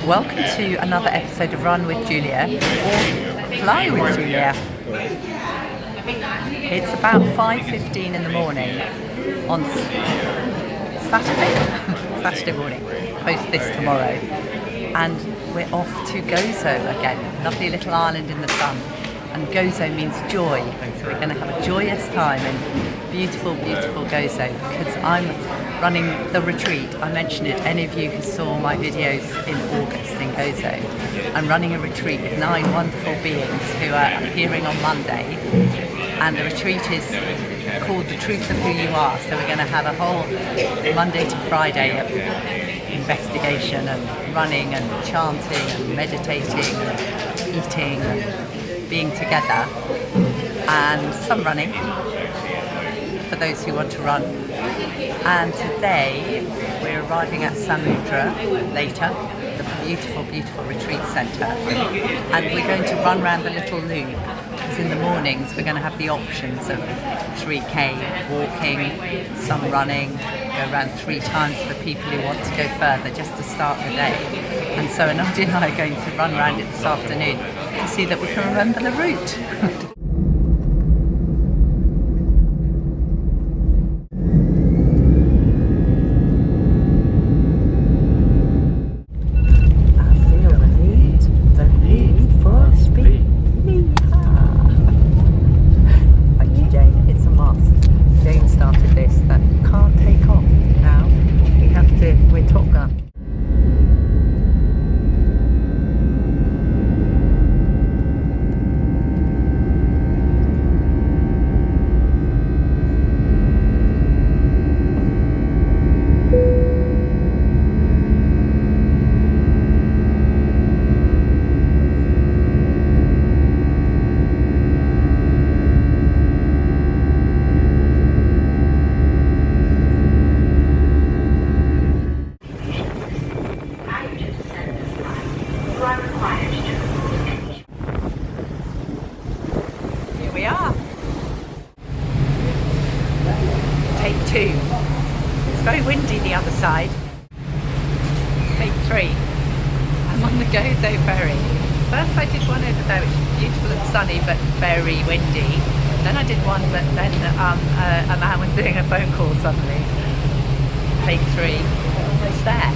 Welcome to another episode of Run with Julia, or Fly with Julia. It's about 5:15 in the morning on Saturday morning, post this tomorrow, and we're off to Gozo again, lovely little island in the sun. And Gozo means joy, so we're going to have a joyous time in beautiful, beautiful Gozo, because I'm running the retreat. I mentioned it, any of you who saw my videos in August in Gozo. I'm running a retreat with 9 wonderful beings who are appearing on Monday, and the retreat is called The Truth of Who You Are. So we're going to have a whole Monday to Friday of investigation and running and chanting and meditating and eating and being together, and some running for those who want to run. And today we're arriving at Samudra later, the beautiful, beautiful retreat centre, and we're going to run around the little loop, because in the mornings we're going to have the options of 3k walking, some running, go around 3 times for people who want to go further just to start the day. And so Nadia and I are going to run around it this afternoon to see that we can remember the route. Here we are. Take 2. It's very windy the other side. Take 3. I'm on the Gozo ferry. First I did one over there which is beautiful and sunny but very windy. Then I did one but then a man was doing a phone call suddenly. Take 3. Almost there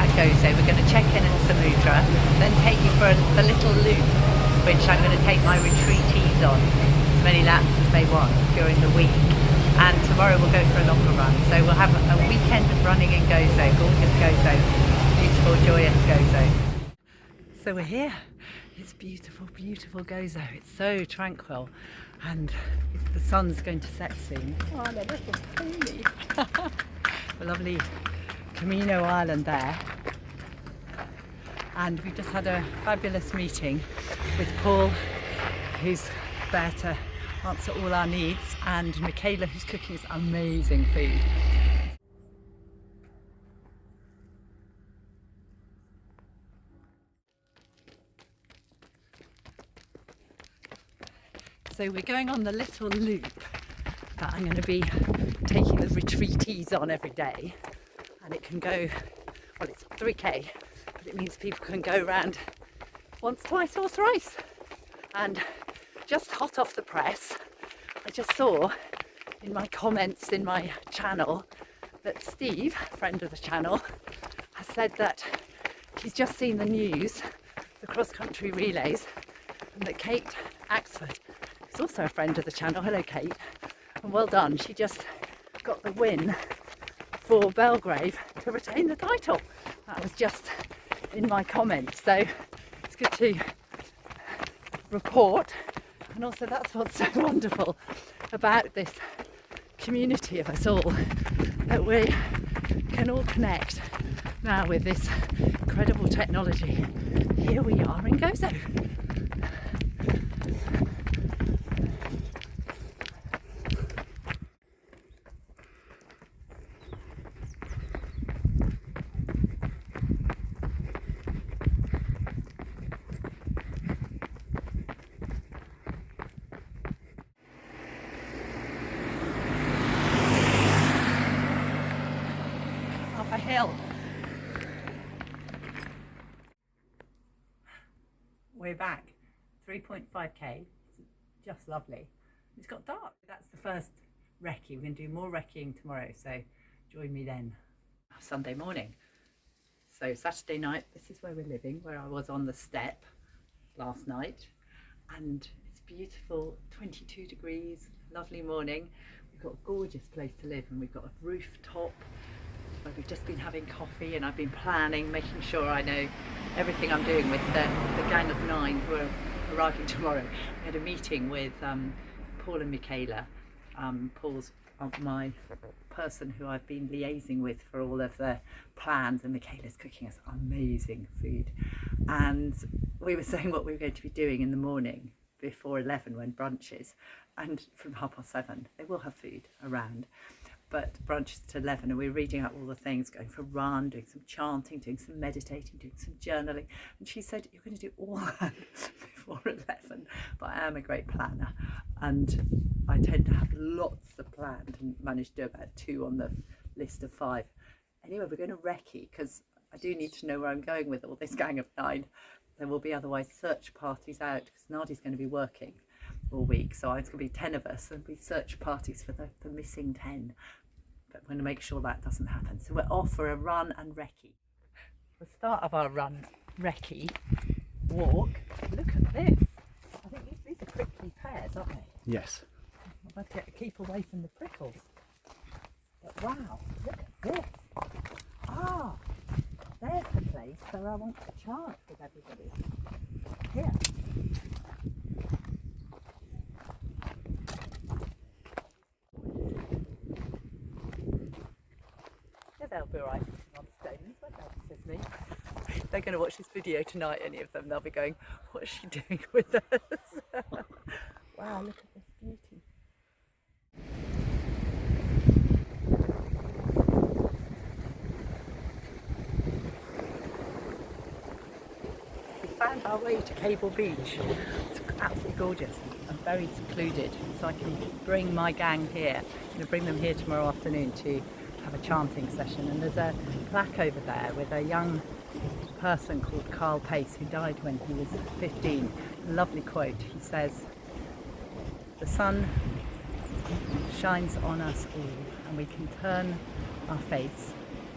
at Gozo. We're going to check in at Samudra, then take you for a little loop, which I'm going to take my retreatees on, as many laps as they want during the week. And tomorrow we'll go for a longer run. So we'll have a weekend of running in Gozo, gorgeous Gozo, beautiful, joyous Gozo. So we're here. It's beautiful, beautiful Gozo. It's so tranquil, and the sun's going to set soon. Oh, and a little pony. A lovely Camino Island there. And we just had a fabulous meeting with Paul, who's there to answer all our needs, and Michaela, who's cooking us amazing food. So we're going on the little loop that I'm going to be taking the retreatees on every day, and it can go, well, it's 3k, but it means people can go around once, twice or thrice. And just hot off the press, I just saw in my comments in my channel that Steve, friend of the channel, has said that he's just seen the news, the cross-country relays, and that Kate Axford is also a friend of the channel. Hello Kate, and well done, she just got the win for Belgrave to retain the title. That was just in my comments, so it's good to report. And also that's what's so wonderful about this community of us all, that we can all connect now with this incredible technology. Here we are in Gozo. Up a hill. we're back. 3.5k, just lovely. It's got dark. That's the first recce. We're going to do more recceing tomorrow, so join me then. Sunday morning. So Saturday night, this is where we're living, where I was on the step last night, and it's beautiful, 22 degrees, lovely morning. We've got a gorgeous place to live, and we've got a rooftop where we've just been having coffee, and I've been planning, making sure I know everything I'm doing with the gang of 9 who are arriving tomorrow. We had a meeting with Paul and Michaela. Paul's my person who I've been liaising with for all of the plans, and Michaela's cooking us amazing food. And we were saying what we were going to be doing in the morning before 11 when brunch is, and from 7:30 they will have food around, but brunch is to 11, and we're reading out all the things, going for a run, doing some chanting, doing some meditating, doing some journaling. And she said, you're going to do all that before 11, but I am a great planner, and I tend to have lots of planned and manage to do about 2 on the list of 5. Anyway, we're going to recce because I do need to know where I'm going with all this gang of 9. There will be otherwise search parties out because Nadi's going to be working all week, so it's going to be 10 of us and be search parties for the missing 10. But we're going to make sure that doesn't happen. So we're off for a run and recce. The start of our run recce walk. Look at this. I think these are prickly pears, aren't they? Yes. I've got to keep away from the prickles. But wow, look at this. Ah, there's the place where I want to chant with everybody. Here. Yeah, they'll be alright sitting on stones, won't they, says me. They're going to watch this video tonight, any of them. They'll be going, what's she doing with us? Wow, look at this beauty. We found our way to Cable Beach. It's absolutely gorgeous and very secluded, so I can bring my gang here. I'm going to bring them here tomorrow afternoon to have a chanting session, and there's a plaque over there with a young person called Carl Pace who died when he was 15. Lovely quote. He says, the sun shines on us all, and we can turn our face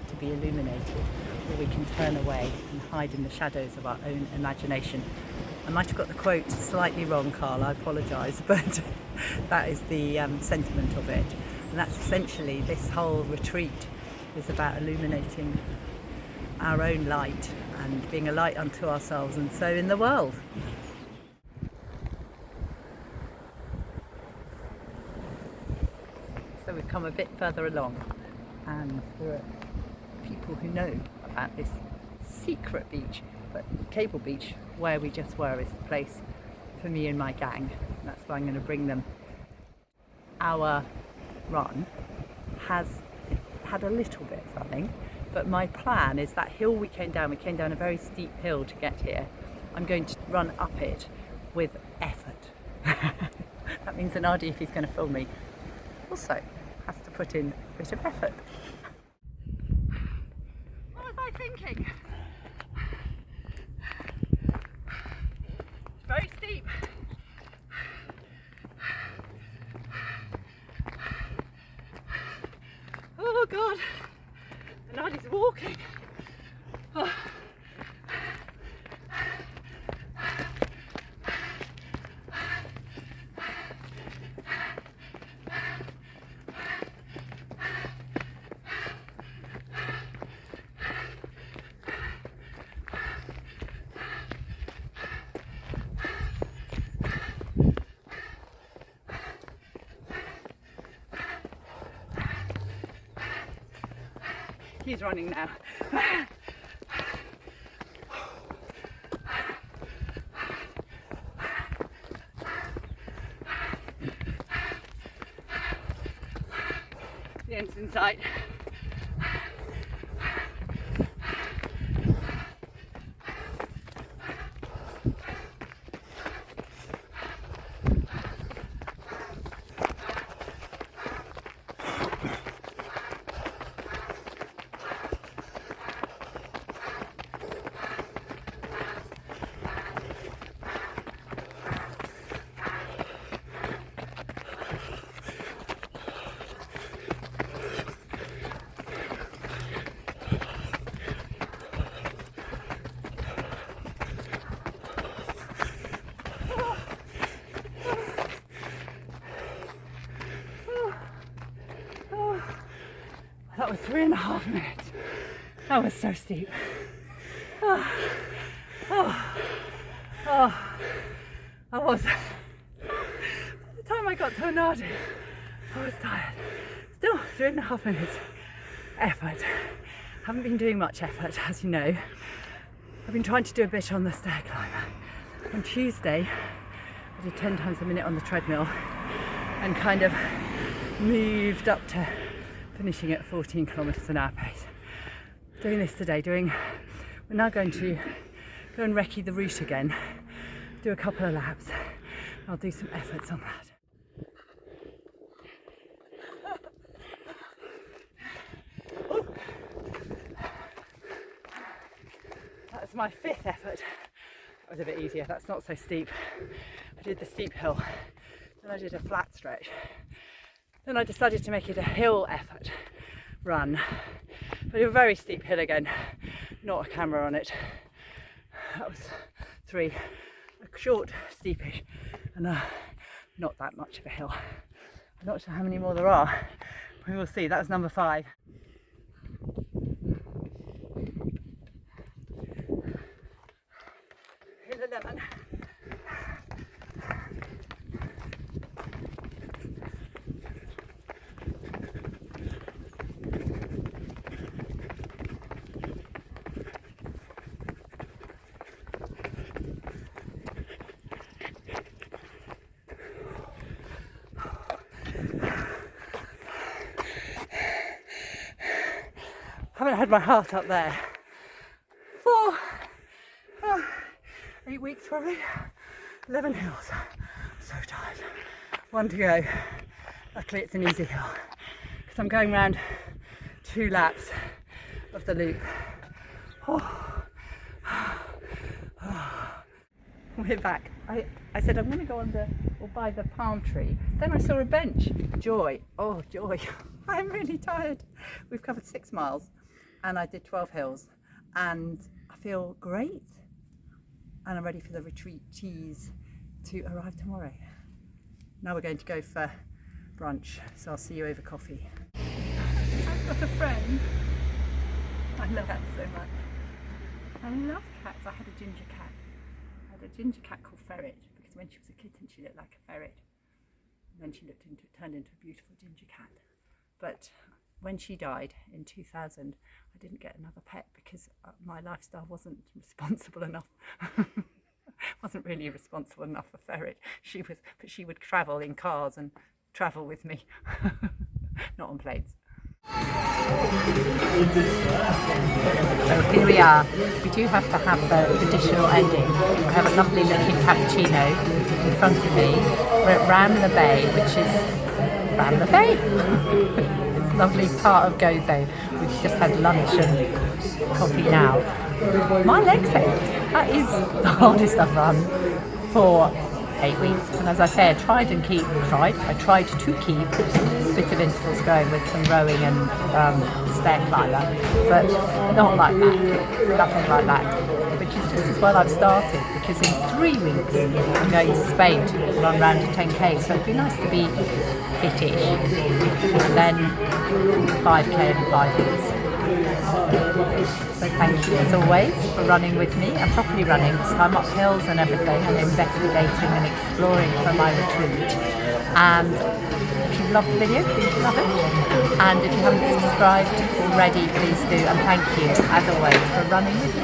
to be illuminated, or we can turn away and hide in the shadows of our own imagination. I might have got the quote slightly wrong, Carl, I apologise, but that is the sentiment of it. And that's essentially, this whole retreat is about illuminating our own light and being a light unto ourselves and so in the world. So we've come a bit further along, and there are people who know about this secret beach, but Cable Beach, where we just were, is the place for me and my gang. That's why I'm going to bring them. Our run has had a little bit of running, but my plan is that hill we came down a very steep hill to get here. I'm going to run up it with effort. That means that Nadi, if he's going to film me, also has to put in a bit of effort. What was I thinking? It's very steep. Oh God, and Nadi's walking. Oh. He's running now. The end's in sight. That was 3.5 minutes. That was so steep. Oh, oh, oh. I was. By the time I got to Onadi, I was tired. Still 3.5 minutes effort. Haven't been doing much effort, as you know. I've been trying to do a bit on the stair climber. On Tuesday, I did 10 times a minute on the treadmill and kind of moved up to finishing at 14 kilometres an hour pace. Doing this today, we're now going to go and recce the route again, do a couple of laps. I'll do some efforts on that. That's my 5th effort. That was a bit easier, that's not so steep. I did the steep hill, then I did a flat stretch. Then I decided to make it a hill effort run. But a very steep hill again, not a camera on it. That was 3, a short, steepish, and not that much of a hill. I'm not sure how many more there are. We will see. That was number 5. Hill 11. Haven't had my heart up there for 8 weeks probably. 11 hills. I'm so tired. 1 to go. Luckily it's an easy hill because I'm going round 2 laps of the loop. We're back. I said I'm going to go under or by the palm tree. Then I saw a bench. Joy. Oh, joy. I'm really tired. We've covered 6 miles and I did 12 hills and I feel great. And I'm ready for the retreat cheese to arrive tomorrow. Now we're going to go for brunch, so I'll see you over coffee. I've got a friend. I love cats so much. I love cats. I had a ginger cat. I had a ginger cat called Ferret because when she was a kitten she looked like a ferret. And then she turned into a beautiful ginger cat. But when she died in 2000, I didn't get another pet because my lifestyle wasn't responsible enough. Wasn't really responsible enough for Ferret. She was, but she would travel in cars and travel with me, not on planes. So here we are. We do have to have the traditional ending. I have a lovely looking cappuccino in front of me. We're at Ramla Bay, which is Ramla Bay. It's a lovely part of Gozo. We've just had lunch and coffee now. My legs ache. That is the hardest I've run for 8 weeks. And as I say, I tried to keep a bit of intervals going with some rowing and stair climber, but not like that, nothing like that, which is just as well I've started, because in 3 weeks I'm going to Spain to run round a 10k, so it'd be nice to be fit-ish, and then 5k in 5 weeks. So thank you as always for running with me and properly running, this time up hills and everything, and investigating and exploring for my retreat. And if you loved the video, please love it, and if you haven't subscribed already, please do, and thank you as always for running with me.